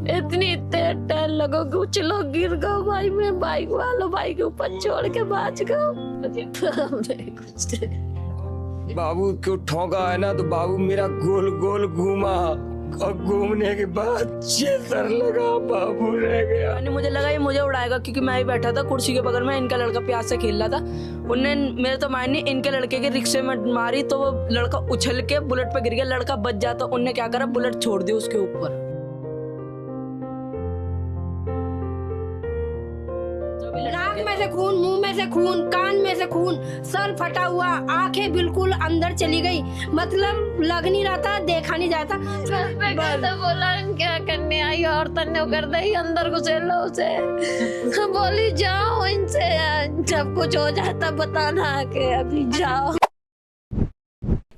इतनी तेज टहल लगो कि कुछ लोग गिर गए भाई। मैं बाइक वालों बाइक के ऊपर छोड़ के भाग गए। बाबू को ठोका है ना तो बाबू मेरा गोल गोल घूमा और घूमने के बाद सर लगा, बाबू रह गया। मुझे लगा ये मुझे उड़ाएगा क्योंकि मैं ही बैठा था कुर्सी के बगल में। इनका लड़का प्यास से खेल रहा था। उनने मेरे तो मायने इनके लड़के के रिक्शे में मारी तो वो लड़का उछल के बुलेट पे गिर गया। लड़का बच जाता, उनने क्या करा बुलेट छोड़ दी उसके ऊपर। नाक में से खून, मुंह में से खून, कान में से खून, सर फटा हुआ, आंखें बिल्कुल अंदर चली गई। मतलब लग नहीं रहा था, देखा नहीं जाता। तो बोला क्या करने आई औरतन ने कर दी अंदर घुसेलो उसे। बोली जाओ इनसे जब कुछ हो जाता बताना आके, अभी जाओ।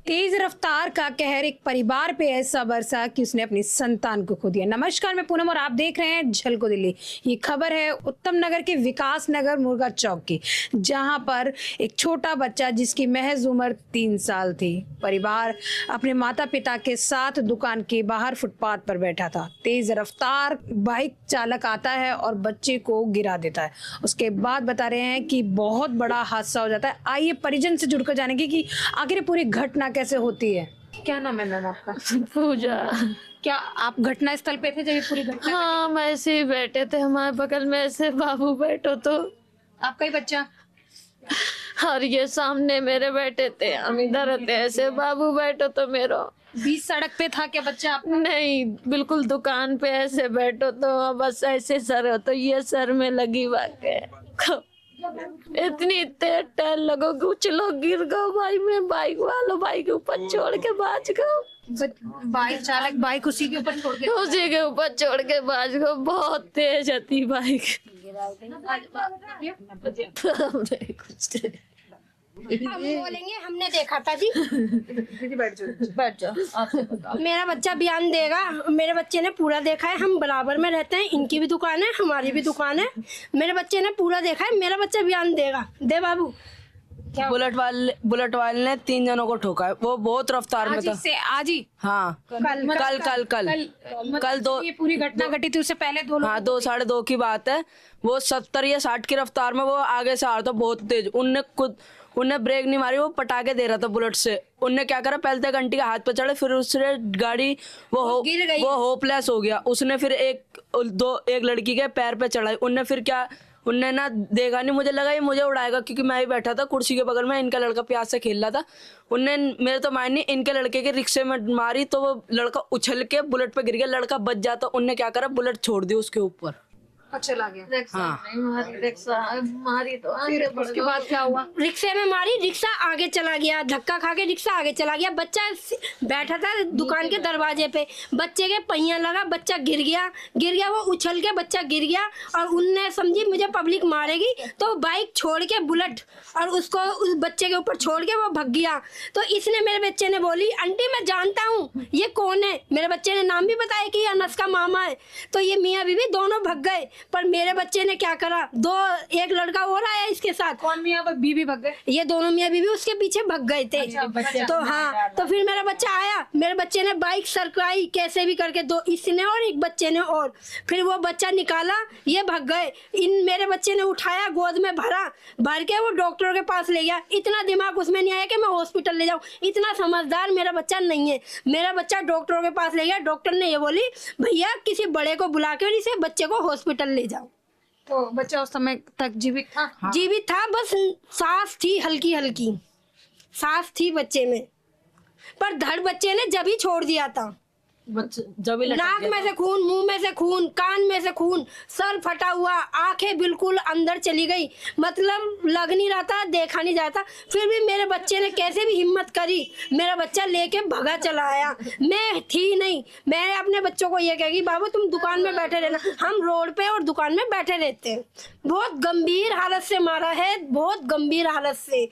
तेज रफ्तार का कहर एक परिवार पे ऐसा बरसा कि उसने अपनी संतान को खो दिया। नमस्कार, मैं पूनम और आप देख रहे हैं झलको दिल्ली। ये खबर है उत्तम नगर के विकास नगर मुर्गा चौक की, जहां पर एक छोटा बच्चा जिसकी महज उम्र 3 साल थी, परिवार अपने माता पिता के साथ दुकान के बाहर फुटपाथ पर बैठा था। तेज रफ्तार बाइक चालक आता है और बच्चे को गिरा देता है। उसके बाद बता रहे हैं कि बहुत बड़ा हादसा हो जाता है। आइए परिजन से जुड़कर जानेंगे कि आखिर पूरी घटना कैसे होती है। क्या नाम है मैम आपका? पूजा। क्या आप घटना स्थल पे थे जब ये पूरी घटना? हाँ, हम ऐसे ही बैठे थे, हमारे बगल में ऐसे बाबू बैठो तो आपका ही बच्चा? और ये सामने मेरे बैठे थे, हम इधर थे ऐसे बाबू बैठो तो मेरो। बीच सड़क पे था क्या बच्चा आपका? नहीं, बिल्कुल दुकान पे ऐसे बैठो तो बस ऐसे सर हो तो ये सर में लगी बात। इतनी तेज टहल लगो कि कुछ लोग गिर गए भाई। मैं बाइक वालों बाइक के ऊपर छोड़ के भाग गए। बाइक चालक बाइक उसी के ऊपर छोड़ के? उसी के ऊपर छोड़ के भाग गए। बहुत तेज थी बाइक। हम बोलेंगे हमने देखा था जी। बैठ जाओ। मेरा बच्चा बयान देगा। मेरे बच्चे ने पूरा देखा है। हम बराबर में रहते हैं, इनकी भी दुकान है, हमारी भी दुकान है। मेरे बच्चे ने पूरा देखा है, मेरा बच्चा बयान देगा। दे बाबू। बुलेट वाले ने 3 जनों को ठोका है। वो बहुत रफ्तार में था। आज ही? हाँ, कल दो। ये पूरी घटना घटी थी, उससे पहले 2 हाँ, 2 साढ़े 2 की बात है। वो 70 या 60 की रफ्तार में वो आगे से आ रहा था बहुत तेज। उनने ब्रेक नहीं मारी, वो पटाखे दे रहा था बुलेट से। उनने क्या करा, पहले तो घंटी के हाथ पे चढ़े, फिर उसने गाड़ी वो होपलेस हो गया। उसने फिर एक लड़की के पैर पे चढ़ाई। उनने ना देखा नहीं, मुझे लगा ये मुझे उड़ाएगा क्योंकि मैं ही बैठा था कुर्सी के बगल में। इनका लड़का प्यास से खेल रहा था। उनने मेरे तो मायने इनके लड़के के रिक्शे में मारी तो वो लड़का उछल के बुलेट पे गिर गया। लड़का बच जाता, उनने क्या करा बुलेट छोड़ दी उसके ऊपर। चला गया। हाँ, मारी तो फिर उसके बाद क्या हुआ? रिक्शे में मारी, रिक्शा आगे चला गया, धक्का खा के रिक्शा आगे चला गया। बच्चा बैठा था दुकान के दरवाजे पे, बच्चे के पहिया लगा, बच्चा गिर गया। वो उछल के बच्चा गिर गया और उनने समझी मुझे पब्लिक मारेगी तो बाइक छोड़ के बुलेट और उसको उस बच्चे के ऊपर छोड़ के वो भग गया। तो इसने मेरे बच्चे ने बोली, आंटी मैं जानता हूँ ये कौन है। मेरे बच्चे ने नाम भी बताया कि अनस का मामा है। तो ये मियाँ बीवी दोनों भग गए, पर मेरे बच्चे ने क्या करा, एक लड़का और आया इसके साथ। कौन मियाँ बीवी भग गए? ये दोनों मियाँ बीवी उसके पीछे भग गए थे। तो हाँ, तो फिर मेरा बच्चा आया, मेरे बच्चे ने बाइक सरकाई कैसे भी करके, 2 इसने और एक बच्चे ने, और फिर वो बच्चा निकाला, ये भग गए। मेरे बच्चे ने उठाया, गोद में भर के वो डॉक्टरों के पास ले गया। इतना दिमाग उसमें नहीं आया कि मैं हॉस्पिटल ले जाऊं। इतना समझदार मेरा बच्चा नहीं है। मेरा बच्चा डॉक्टरों के पास ले गया। डॉक्टर ने ये बोली, भैया किसी बड़े को बुला के इसे बच्चे को हॉस्पिटल ले जाओ। तो बच्चा उस समय तक जीवित था? हाँ। जीवित था, बस सांस थी, हल्की हल्की सांस थी बच्चे में, पर धड़ बच्चे ने जब ही छोड़ दिया था। नाक में से खून, मुंह में से खून, कान में से खून, सर फटा हुआ, आंखें बिल्कुल अंदर चली गई। मतलब लग नहीं रहा था, देखा नहीं जाता। फिर भी मेरे बच्चे ने कैसे भी हिम्मत करी, मेरा बच्चा लेके भगा चला आया। मैं थी नहीं। मैं अपने बच्चों को ये कहेगी, बाबू तुम दुकान में बैठे रहना। हम रोड पे और दुकान में बैठे रहते हैं। बहुत गंभीर हालत से मारा है, बहुत गंभीर हालत से।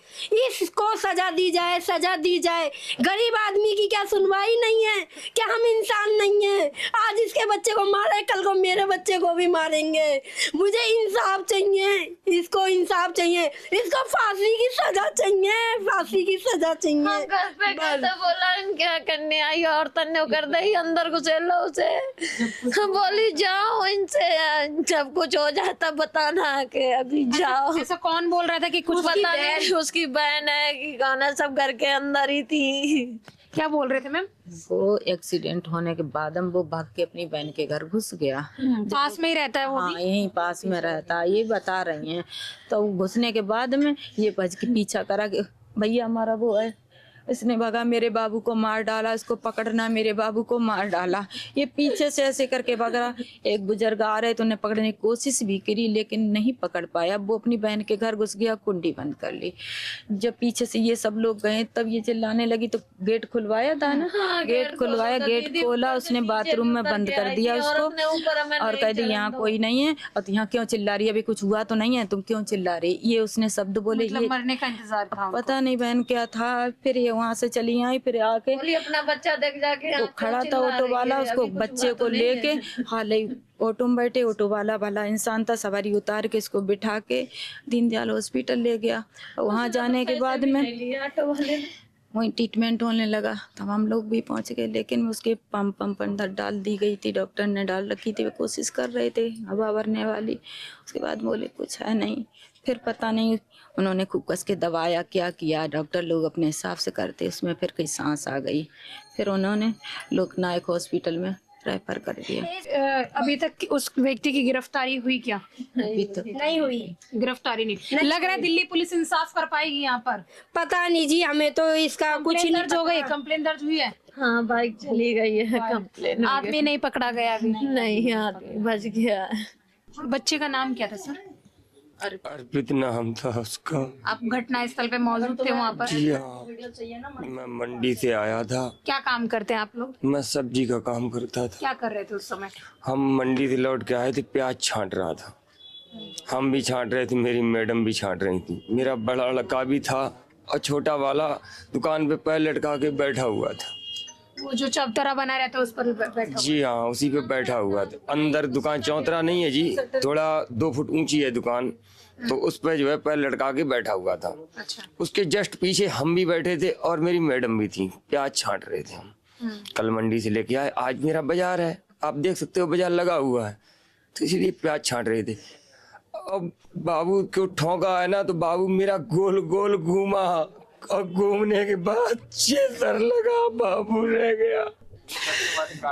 इसको सजा दी जाए, सजा दी जाए। गरीब आदमी की क्या सुनवाई नहीं है? क्या हम इंसान नहीं है। आज इसके बच्चे को मारा है, कल को मेरे बच्चे को भी मारेंगे। मुझे इंसाफ चाहिए, इसको इंसाफ चाहिए, इसको फांसी की सजा चाहिए, फांसी की सजा चाहिए। हम घर पे गए तो बोला क्या करने आई औरतन ने कर दे अंदर घुसेलो उसे। हम बोली जाओ इनसे, जब कुछ हो जाता बताना के अभी जाओ। ऐसा कौन बोल रहा था कि कुछ पता नहीं, उसकी बहन है कि कौन है, सब घर के अंदर ही थी। क्या बोल रहे थे मैम? वो एक्सीडेंट होने के बाद हम वो भाग के अपनी बहन के घर घुस गया। पास में ही रहता है वो हाँ भी? यहीं पास में रहता, ये बता रही हैं। तो घुसने के बाद में ये भज के पीछा करा कि भैया हमारा वो है, इसने भगा मेरे बाबू को मार डाला, इसको पकड़ना, मेरे बाबू को मार डाला। ये पीछे से ऐसे करके भगा। एक बुजुर्ग आ रहे तो उन्हें पकड़ने की कोशिश भी करी लेकिन नहीं पकड़ पाया। वो अपनी बहन के घर घुस गया, कुंडी बंद कर ली। जब पीछे से ये सब लोग गए तब ये चिल्लाने लगी तो गेट खुलवाया था ना, गेट खुलवाया, गेट खोला, उसने बाथरूम में बंद कर दिया उसको और कह दी यहाँ कोई नहीं है और यहाँ क्यों चिल्ला रही है, अभी कुछ हुआ तो नहीं है, तुम क्यों चिल्ला रही। ये उसने शब्द बोले। मतलब ये मरने का इंतजार था। पता नहीं बहन क्या था। फिर ये वहां से चली आई, फिर आके बोली अपना बच्चा देख जाके वो खड़ा था ऑटो वाला, उसको बच्चे को लेके हाल ही ऑटो में बैठे, ऑटो वाला भला इंसान था, सवारी उतार के इसको बिठा के दीनदयाल हॉस्पिटल ले गया। वहां जाने के बाद में वहीं ट्रीटमेंट होने लगा तब हम लोग भी पहुंच गए लेकिन उसके पंप अंदर डाल दी गई थी, डॉक्टर ने डाल रखी थी, वो कोशिश कर रहे थे हवा भरने वाली। उसके बाद बोले कुछ है नहीं, फिर पता नहीं उन्होंने खूब कस के दबाया, क्या किया, डॉक्टर लोग अपने हिसाब से करते, उसमें फिर कहीं सांस आ गई, फिर उन्होंने लोकनायक हॉस्पिटल में रेफर कर दिया। अभी तक उस व्यक्ति की गिरफ्तारी हुई क्या? अभी तो नहीं हुई गिरफ्तारी नहीं। लग रहा है दिल्ली पुलिस इंसाफ कर पाएगी यहाँ पर। पता नहीं जी, हमें तो इसका कुछ कंप्लेन नहीं दर्ज हो गई, पता। कंप्लेन दर्ज हुई है। हाँ बाइक चली गई है, कंप्लेन आदमी नहीं पकड़ा गया अभी। नहीं, आदमी बच गया। बच्चे का नाम क्या था सर? अर्पित नाम था उसका। आप घटना स्थल पे मौजूद थे वहाँ पर? जी हाँ, मैं मंडी से आया था। क्या काम करते हैं आप लोग? मैं सब्जी का काम करता था। क्या कर रहे थे उस समय? हम मंडी से लौट के आए थे, प्याज छांट रहा था। हम भी छांट रहे थे, मेरी मैडम भी छांट रही थी, मेरा बड़ा लड़का भी था और छोटा वाला दुकान पे पैर लटका के बैठा हुआ था। वो जो चौतरा बना रहता है उस पर बैठा हुआ। जी हाँ, उसी पे बैठा हुआ था। अंदर दुकान चौतरा नहीं है जी, थोड़ा 2 फुट ऊंची है दुकान, तो उस पे जो है पैर लटका के बैठा हुआ था। अच्छा। उसके जस्ट पीछे हम भी बैठे थे और मेरी मैडम भी थी, प्याज छांट रहे थे हम। कल मंडी से लेके आए, आज मेरा बाजार है, आप देख सकते हो बाजार लगा हुआ है, तो इसलिए प्याज छांट रहे थे। अब बाबू को ठोका है ना, तो बाबू मेरा गोल गोल घूमा और घूमने के बाद चेतर लगा, बाबू रह गया।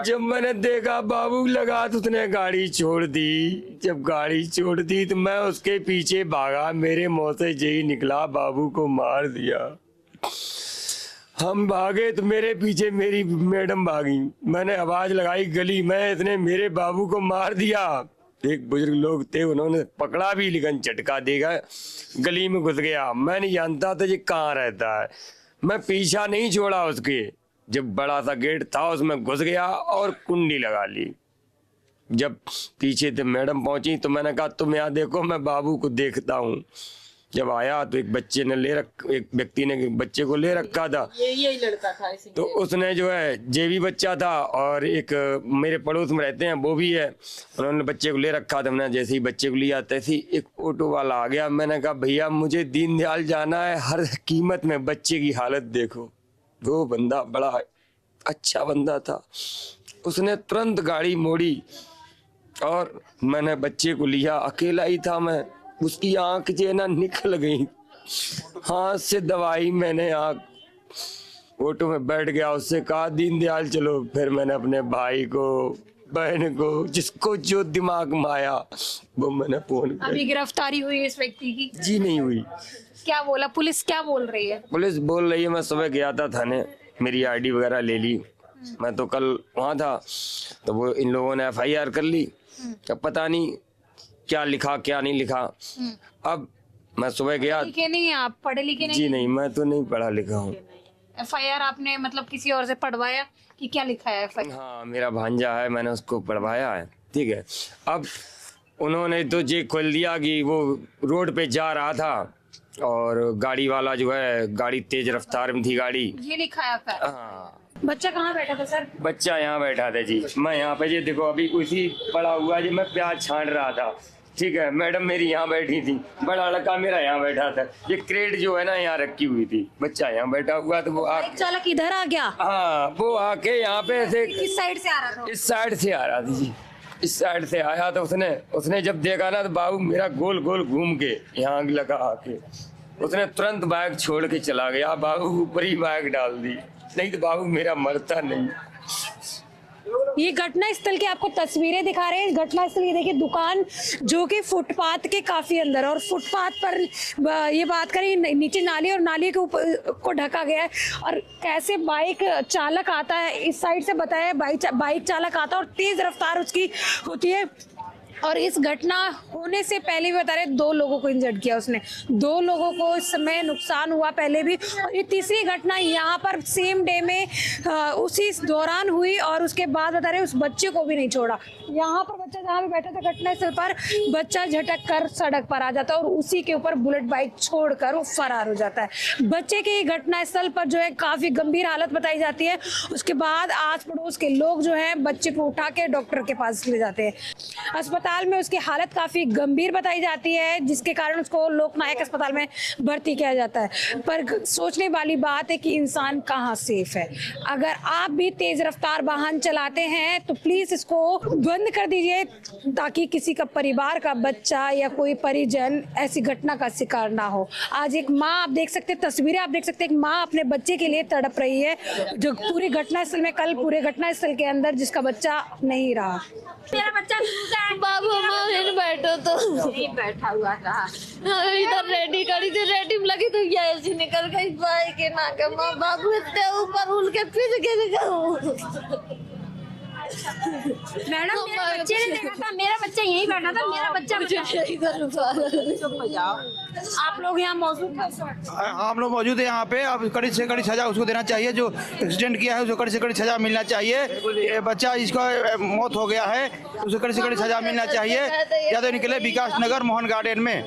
जब मैंने देखा बाबू लगा तो उसने गाड़ी छोड़ दी। जब गाड़ी छोड़ दी तो मैं उसके पीछे भागा, मेरे मुंह से यही निकला बाबू को मार दिया। हम भागे तो मेरे पीछे मेरी मैडम भागी, मैंने आवाज लगाई गली में, इसने मेरे बाबू को मार दिया। एक बुजुर्ग लोग थे, उन्होंने पकड़ा भी लेकिन झटका देगा, गली में घुस गया। मैं नहीं जानता था ये कहाँ रहता है, मैं पीछा नहीं छोड़ा उसके। जब बड़ा सा गेट था उसमें घुस गया और कुंडी लगा ली। जब पीछे से मैडम पहुंची तो मैंने कहा तुम यहाँ देखो, मैं बाबू को देखता हूँ। जब आया तो एक व्यक्ति ने बच्चे को ले रखा था, यही लड़का था इसी। तो उसने जो है जेबी बच्चा था और एक मेरे पड़ोस में रहते हैं वो भी है, उन्होंने बच्चे को ले रखा था। मैंने जैसे ही बच्चे को लिया तैसे ही एक ऑटो वाला आ गया। मैंने कहा भैया मुझे दीनदयाल जाना है, हर कीमत में बच्चे की हालत देखो। वो बंदा बड़ा अच्छा बंदा था, उसने तुरंत गाड़ी मोड़ी और मैंने बच्चे को लिया। अकेला ही था मैं, उसकी आंख जो है ना निकल गई, हाथ से दवाई मैंने आंख, ऑटो में बैठ गया, उससे कहा दीनदयाल चलो। फिर मैंने अपने भाई को, बहन को, जिसको जो दिमाग में आया वो मैंने फोन किया। अभी गिरफ्तारी हुई इस व्यक्ति की? जी नहीं हुई। क्या बोला पुलिस, क्या बोल रही है? पुलिस बोल रही है, मैं सुबह गया था थाने, मेरी आईडी वगैरह ले ली। मैं तो कल वहाँ था तो वो इन लोगों ने FIR कर ली। अब पता नहीं क्या लिखा क्या नहीं लिखा। अब मैं सुबह गया। लिखे नहीं आप? पढ़े लिखे नहीं? जी नहीं, मैं तो नहीं पढ़ा लिखा हूँ। FIR आपने मतलब किसी और से पढ़वाया कि क्या लिखा है FIR? हाँ, मेरा भांजा है, मैंने उसको पढ़वाया है। ठीक है, अब उन्होंने तो ये खोल दिया कि वो रोड पे जा रहा था और गाड़ी वाला जो है, गाड़ी तेज रफ्तार में थी गाड़ी। ये लिखा है FIR? हाँ, बच्चा कहाँ बैठा था सर? बच्चा यहाँ बैठा था जी। मैं यहाँ पे जी देखो अभी उसी पड़ा हुआ जी, मैं प्याज छान रहा था, ठीक है। मैडम मेरी यहाँ बैठी थी, बड़ा लड़का मेरा यहाँ बैठा था। ये क्रेट जो है ना यहाँ रखी हुई थी, बच्चा यहाँ बैठा हुआ तो वो चालक इधर आ गया? हाँ, वो आके यहाँ पे ऐसे किस साइड से आ रहा था? इस साइड से आ रहा था जी। इस साइड से आया तो उसने जब देखा ना तो बाबू मेरा गोल गोल घूम के यहाँ लगा आके, उसने तुरंत बाइक छोड़ के चला गया। बाबू ऊपर ही बाइक डाल दी, नहीं तो बाबू मेरा मरता नहीं। ये घटना स्थल की आपको तस्वीरें दिखा रहे हैं। घटना स्थल ये देखिए, दुकान जो कि फुटपाथ के काफी अंदर, और फुटपाथ पर ये बात करें नीचे नाली और नाली के ऊपर को ढका गया है। और कैसे बाइक चालक आता है इस साइड से, बताया बाइक चालक आता है और तेज रफ्तार उसकी होती है। और इस घटना होने से पहले भी बता रहे 2 लोगों को इंजर्ड किया उसने, 2 लोगों को इस समय नुकसान हुआ पहले भी। और ये तीसरी घटना यहाँ पर सेम डे में उसी दौरान हुई, और उसके बाद बता रहे उस बच्चे को भी नहीं छोड़ा। यहाँ पर बच्चा जहाँ पे बैठा था घटना स्थल पर, बच्चा झटक कर सड़क पर आ जाता है और उसी के ऊपर बुलेट बाइक छोड़कर वो फरार हो जाता है। बच्चे की घटना स्थल पर जो है काफी गंभीर हालत बताई जाती है। उसके बाद आस पड़ोस के लोग जो है बच्चे को उठा के डॉक्टर के पास ले जाते हैं। अस्पताल में उसकी हालत काफी गंभीर बताई जाती है, जिसके कारण उसको लोकनायक अस्पताल में भर्ती किया जाता है। पर सोचने वाली बात है कि इंसान कहाँ सेफ है। अगर आप भी तेज रफ्तार वाहन चलाते हैं तो प्लीज इसको बंद कर दीजिए, ताकि किसी का परिवार का बच्चा या कोई परिजन ऐसी घटना का शिकार ना हो। आज एक माँ, आप देख सकते हैं तस्वीरें, आप देख सकते हैं एक माँ अपने बच्चे के लिए तड़प रही है, जो पूरी घटना स्थल में, कल पूरे घटना स्थल के अंदर जिसका बच्चा नहीं रहा। मेरा बच्चा बाबू हमारे बैठो तो नहीं बैठा हुआ था, इधर रेडी करी थी, रेडी में लगी तो ये ऐसी निकल गई बाइक के ना के माँ बाबू इतने ऊपर उल के फिर गिर गए। मैडम मेरे बच्चे ने देखा था, मेरा बच्चा यहीं बैठा था, मेरा बच्चा आप लोग यहाँ मौजूद थे? हम लोग मौजूद है यहाँ पे। अब कड़ी से कड़ी सजा उसको देना चाहिए, जो एक्सीडेंट किया है उसको कड़ी से कड़ी सजा मिलना चाहिए। ये बच्चा इसका मौत हो गया है, उसको कड़ी से कड़ी सजा मिलना चाहिए। या तो निकले विकास नगर मोहन गार्डन में,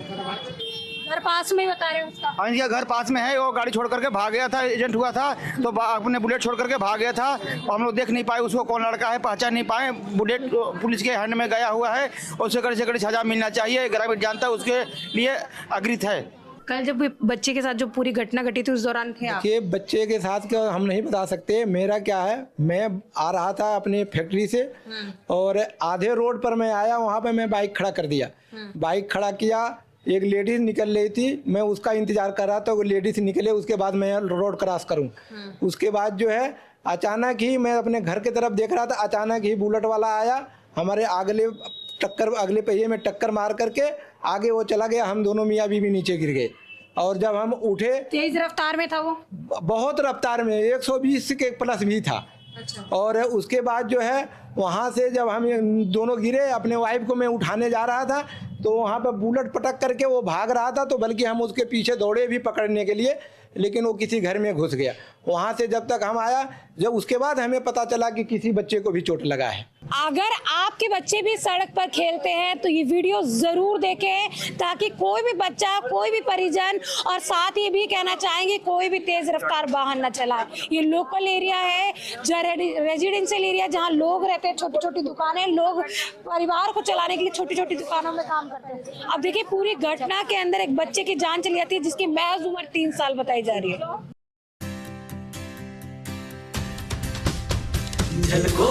घर पास में ही बता रहे हैं उसका। हाँ, इनका घर पास में है। वो गाड़ी छोड़ करके भाग गया था, एजेंट हुआ था तो अपने बुलेट छोड़ करके भाग गया था। और हम लोग देख नहीं पाए उसको कौन लड़का है, पहचान नहीं पाए। बुलेट पुलिस के हैंड में गया हुआ है, उससे कड़ी से कड़ी सजा मिलना चाहिए। ग्रामीण जनता उसके लिए अग्रित है। कल जब बच्चे के साथ जो पूरी घटना घटी थी उस दौरान थे आप? देखिए बच्चे के साथ क्या हम नहीं बता सकते। मेरा क्या है, मैं आ रहा था अपने फैक्ट्री से और आधे रोड पर मैं आया, वहाँ पे मैं बाइक खड़ा कर दिया। बाइक खड़ा किया, एक लेडीज निकल रही थी, मैं उसका इंतजार कर रहा था, वो लेडीज निकले, उसके बाद मैं रोड क्रॉस करूं। उसके बाद जो है अचानक ही मैं अपने घर की तरफ देख रहा था, अचानक ही बुलेट वाला आया, हमारे अगले पहिए में टक्कर मार करके आगे वो चला गया। हम दोनों मियाँ बीवी नीचे गिर गए। और जब हम उठे, तेज रफ्तार में था वो? बहुत रफ्तार में, 120 के प्लस भी था। अच्छा। और उसके बाद जो है वहाँ से जब हम दोनों गिरे, अपने वाइफ को मैं उठाने जा रहा था तो वहाँ पर बुलेट पटक करके वो भाग रहा था, तो बल्कि हम उसके पीछे दौड़े भी पकड़ने के लिए, लेकिन वो किसी घर में घुस गया। वहाँ से जब तक हम आया, जब उसके बाद हमें पता चला कि किसी बच्चे को भी चोट लगा है। अगर आपके बच्चे भी सड़क पर खेलते हैं तो ये वीडियो जरूर देखें, ताकि कोई भी बच्चा, कोई भी परिजन, और साथ ही भी कहना चाहेंगे कोई भी तेज रफ्तार वाहन न चलाए। ये लोकल एरिया है, रेजिडेंशियल एरिया, जहाँ लोग रहते हैं, छोटी छोटी दुकानें, लोग परिवार को चलाने के लिए छोटी छोटी दुकानों में काम करते हैं। अब देखिए पूरी घटना के अंदर एक बच्चे की जान चली जाती है, जिसकी महज उम्र 3 साल बताई जा रही है। झलको